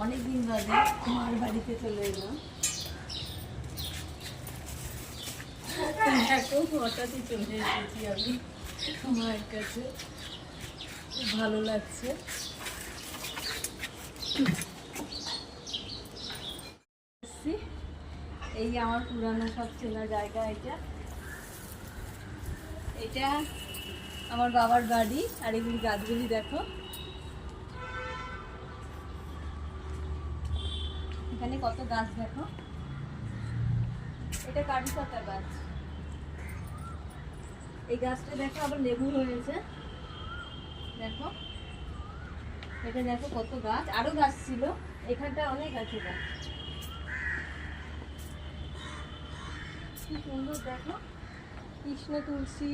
অনেকদিন বাদে মার বাড়িতে চলে এলাম। এখন হঠাৎই চলে এসেছি আমি মায়ের কাছে, খুব ভালো লাগছে। এই আমার পুরানো সব চেনা জায়গা। এটা আমার বাবার বাড়ি। আর এগুলি গাছগুলি দেখো, এখানে কত গাছ দেখো। এটা কারি পাতা গাছ। এই গাছটা দেখো আবার লেবু হয়েছে, দেখো। এটা দেখো কত গাছ, আরো গাছ ছিল এখানটা, অনেক আছে গাছ। কি সুন্দর দেখো, কৃষ্ণ তুলসী,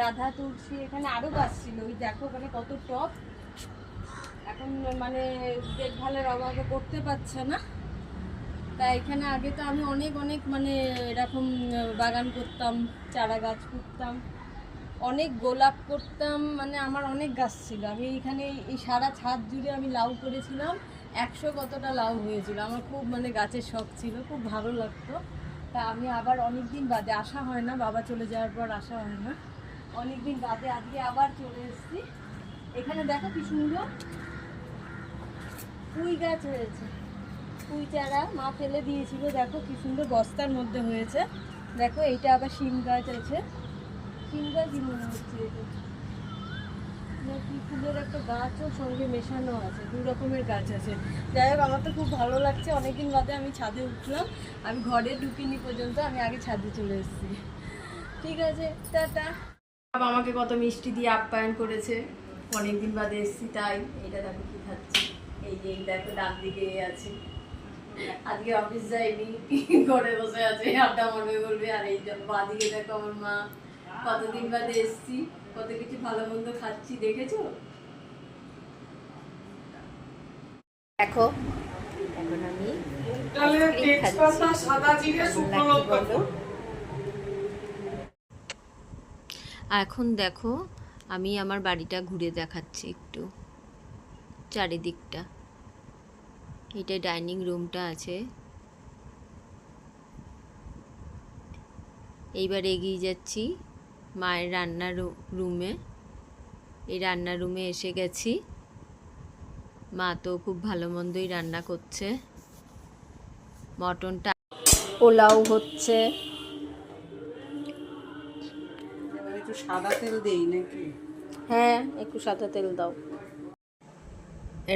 রাধা তুলসী, এখানে আরো গাছ ছিল। ওই দেখো ওখানে কত টব। এখন মানে দেখভালের অভাবে করতে পারছে না। তা এখানে আগে তো আমি অনেক অনেক মানে এরকম বাগান করতাম, চারা গাছ করতাম, অনেক গোলাপ করতাম, মানে আমার অনেক গাছ ছিল। আমি এখানে এই সারা ছাদ জুড়ে আমি লাউ করেছিলাম, 100 কতটা লাউ হয়েছিল। আমার খুব মানে গাছের শখ ছিল, খুব ভালো লাগতো। তা আমি আবার অনেক দিন বাদে, আসা হয় না, বাবা চলে যাওয়ার পর আসা হয় না, অনেক দিন বাদে আজকে আবার চলে এসেছি। এখানে দেখো কি সুন্দর পুঁই গাছ হয়েছে, পুঁই চারা মা ফেলে দিয়েছিল, দেখো কি সুন্দর বস্তার মধ্যে হয়েছে। দেখো এইটা আবার শিম গাছ আছে, শিম গাছই মনে হচ্ছে। এটা কি ফুলের একটা গাছও সঙ্গে মেশানো আছে, 2 রকমের গাছ আছে। যাই হোক, আমার তো খুব ভালো লাগছে। অনেকদিন বাদে আমি ছাদে উঠলাম, আমি ঘরে ঢুকিনি পর্যন্ত, আমি আগে ছাদে চলে এসেছি। ঠিক আছে, টাটা। বাবা আমাকে কত মিষ্টি দিয়ে আপ্যায়ন করেছে, অনেকদিন বাদে এসেছি তাই। এটা দেখো কি খাচ্ছি, এই যে দেখো ডান দিকে আছে। আজকে অফিস যাইনি, ঘরে বসে আছে, আড্ডা মারবে বলবে। আর এই বাদিকে দেখো আমার মা, কতদিন বাদে এসেছি, কত কিছু ভালো মন্দ খাচ্ছি, দেখেছো? দেখো এখন আমি এখন দেখো আমি আমার বাড়িটা ঘুরে দেখাচ্ছি একটু, চারিদিকটা। এটা ডাইনিং রুমটা আছে। এইবার এগিয়ে যাচ্ছি মায়ের রান্নার রুমে। এই রান্নার রুমে এসে গেছি। মা তো খুব ভালো মন্দই রান্না করছে। মটনটা, পোলাও হচ্ছে। একটু সাদা তেল দেই নাকি? হ্যাঁ, একটু সাদা তেল দাও।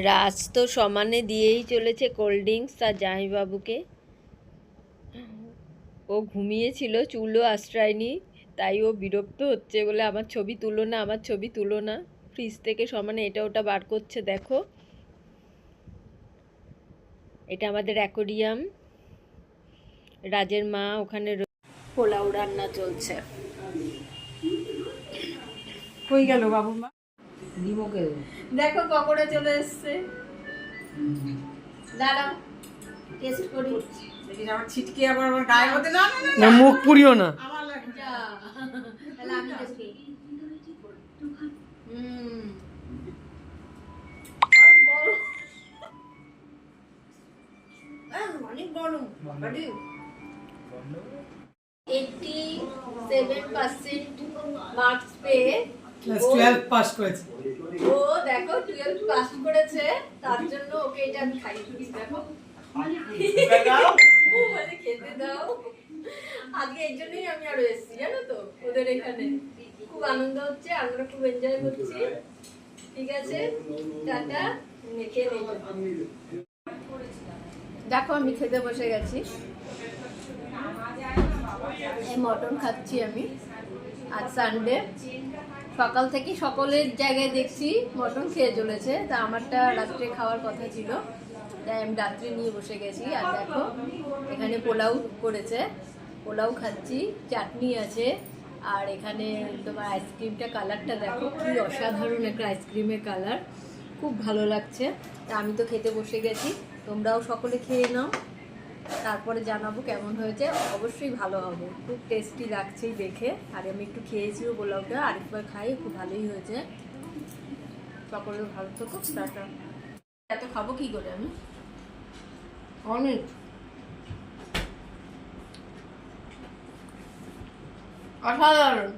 রাজ তো সমানে দিয়েই চলেছে কোল্ড ড্রিঙ্কস তার জামাইবাবুকে। ও ঘুমিয়েছিল, চুলও আশ্রয়নি, তাই ও বিরক্ত হচ্ছে বলে আমার ছবি তুলো না, আমার ছবি তুলো না। ফ্রিজ থেকে সমানে এটা ওটা বার করছে। দেখো, এটা আমাদের অ্যাকোরিয়াম। রাজের মা ওখানে পোলাও রান্না চলছে। কই গেল বাবু মা? দেখো পকোড়া চলে এসছে, দাঁড়াও টেস্ট করি। দেখিস আবার ছিটকে আবার আমার গায়ে মধ্যে। না না না, মুখ পুড়িও না। আমার লাগে যা, তাহলে আমি টেস্ট করি। অনেক গরম। 87% মার্কস পেয়ে ক্লাস 12 পাস করেছে। ও দেখো 12 পাস করেছে, তার জন্য ওকে এটা আমি খাই। দেখো ও মানে খেতে দাও। আগে এই জন্যই আমি আরো এসেছি, জানো তো, ওদের এখানে খুব আনন্দ হচ্ছে, আমরা খুব এনজয় করছি। ঠিক আছে, টাটা। খেয়ে নেই, দেখো আমি খেতে বসে গেছি। এই মটন খাচ্ছি আমি। আজ সানডে, সকাল থেকে সকলের জায়গায় দেখছি মটন খেয়ে চলেছে। তা আমারটা রাত্রে খাওয়ার কথা ছিল, তাই আমি রাত্রে নিয়ে বসে গেছি। আর দেখো এখানে পোলাও করেছে, পোলাও খাচ্ছি, চাটনি আছে। আর এখানে তোমার আইসক্রিমটা, কালারটা দেখো কি অসাধারণ একটা আইসক্রিমের কালার, খুব ভালো লাগছে। তা আমি তো খেতে বসে গেছি, তোমরাও সকলে খেয়ে নাও, তারপরে জানাবো কেমন হয়েছে। অবশ্যই ভালো হবে, খুব টেস্টি লাগছেই দেখে। আর আমি একটু খেয়েছিও পোলাওটা, আরেকবার খাই, খুব ভালোই হয়েছে। সকলে ভালো থাকো, টাটা। এত খাবো কি করে আমি। অনেক অসাধারণ।